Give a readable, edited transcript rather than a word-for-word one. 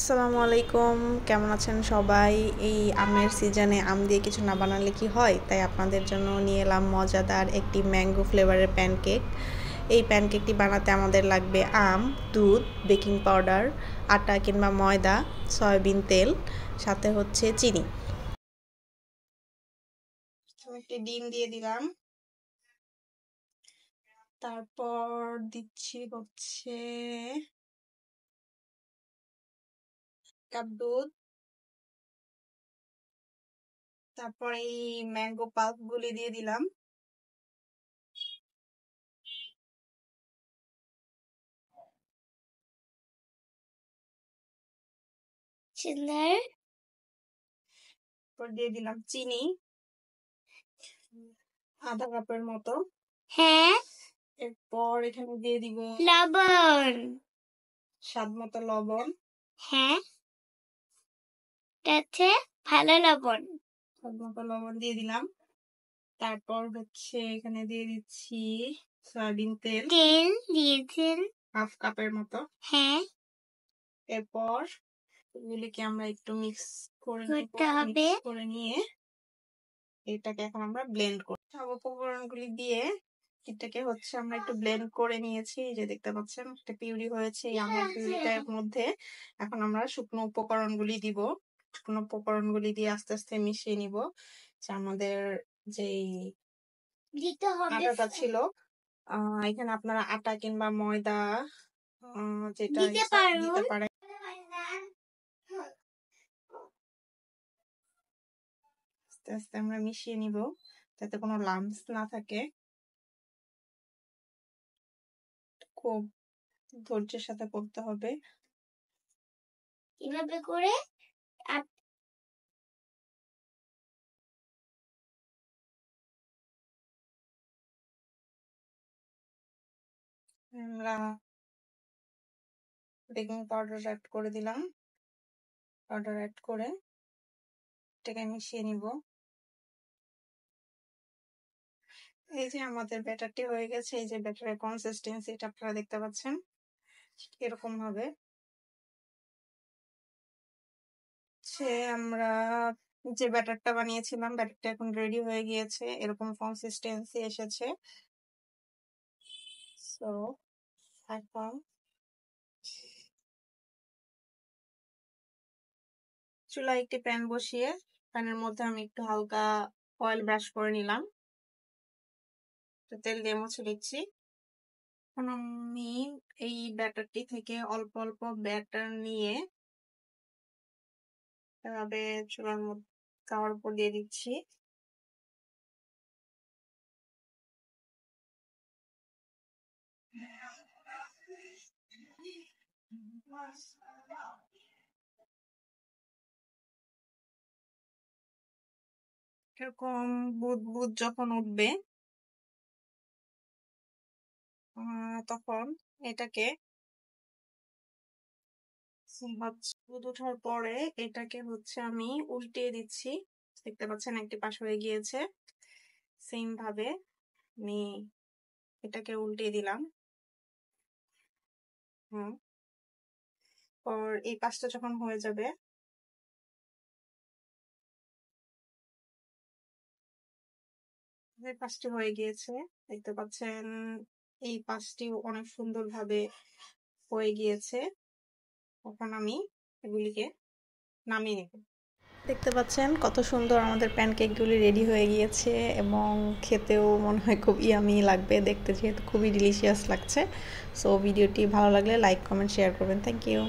আসসালামু আলাইকুম, কেমন আছেন সবাই? এই আমের সিজনে আম দিয়ে কিছু না বানালে কি হয়, তাই আপনাদের জন্য নিয়ে এলাম মজাদার একটি ম্যাঙ্গো ফ্লেভারের প্যানকেক। এই প্যানকেকটি বানাতে আমাদের লাগবে আম, দুধ, বেকিং পাউডার, আটা কিংবা ময়দা, সয়াবিন তেল, সাথে হচ্ছে চিনি। একটি ডিম দিয়ে দিলাম, তারপর দিচ্ছি হচ্ছে কাপ দুধ, তারপর এই ম্যাঙ্গো পাল্প গুলি দিয়ে দিলাম। দিয়ে দিলাম চিনি আধা কাপের মতো। হ্যাঁ, এরপর এখানে দিয়ে দিব লবণ। স্বাদ মতো লবণ। হ্যাঁ, তাতে ভালো লবণ। স্বাদ মতো লবণ দিয়ে দিলাম। তারপর হচ্ছে এখানে দিয়ে দিচ্ছি সয়াবিন তেল দিয়েছেন হাফ কাপের মতো। হ্যাঁ, এরপর এগুলিকে আমরা একটু মিক্স করতে হবে। করে নিয়ে এটাকে এখন আমরা ব্লেন্ড করব। সব উপকরণগুলি দিয়ে এটাকে হচ্ছে আমরা একটু ব্লেন্ড করে নিয়েছি। এই যে দেখতে পাচ্ছেন একটা পিউরি হয়েছে। এই আমের পিউরিটার মধ্যে এখন আমরা শুকনো উপকরণগুলি দিব। শুকনো উপকরণগুলি দিয়ে আস্তে আস্তে মিশিয়ে নিব। আমাদের যেই আটাটা ছিল, এখানে আপনারা আটা কিংবা ময়দা যেটা দিতে পারেন। আস্তে আস্তে আমরা মিশিয়ে নিব যাতে কোনো লাম্পস না থাকে। খুব ধৈর্যের সাথে করতে হবে। এভাবে করে আমরা বেকিং পাউডার অ্যাড করে দিলাম। পাউডার অ্যাড করে এটাকে মিশিয়ে নিব। এই যে আমাদের ব্যাটারটি হয়ে গেছে। এই যে ব্যাটারের কনসিস্টেন্সি এটা আপনারা দেখতে পাচ্ছেন, এরকম হবে। আমরা যে ব্যাটারটা বানিয়েছিলাম, ব্যাটারটা এখন রেডি হয়ে গিয়েছে, এরকম কনসিস্টেন্সি এসেছে। সো এখন চুলায় একটি প্যান বসিয়ে প্যানের মধ্যে আমি একটু হালকা অয়েল ব্রাশ করে নিলাম, তেল দিয়ে মুছে দিচ্ছি। এখন আমি এই ব্যাটারটি থেকে অল্প অল্প ব্যাটার নিয়ে এভাবে চুলার মধ্যে তাওয়ার উপর দিয়ে দিচ্ছি। এরকম বুদবুদ যখন উঠবে তখন এটাকে বুদ ওঠার পরে এটাকে হচ্ছে আমি উল্টিয়ে দিচ্ছি। দেখতে পাচ্ছেন একটি পাশ হয়ে গিয়েছে। সেম ভাবে আমি এটাকে উল্টিয়ে দিলাম। পর এই পাশটা যখন হয়ে যাবে, পাশটি হয়ে গিয়েছে দেখতে পাচ্ছেন। এই পাশটি অনেক সুন্দর ভাবে হয়ে গিয়েছে। এখন আমি এগুলিকে নামিয়ে নেব। দেখতে পাচ্ছেন কত সুন্দর আমাদের প্যানকেকগুলি রেডি হয়ে গিয়েছে এবং খেতেও মনে হয় খুব ইয়ামি লাগবে, দেখতে যেহেতু খুবই ডিলিশিয়াস লাগছে। সো ভিডিওটি ভালো লাগলে লাইক, কমেন্ট, শেয়ার করবেন। Thank you.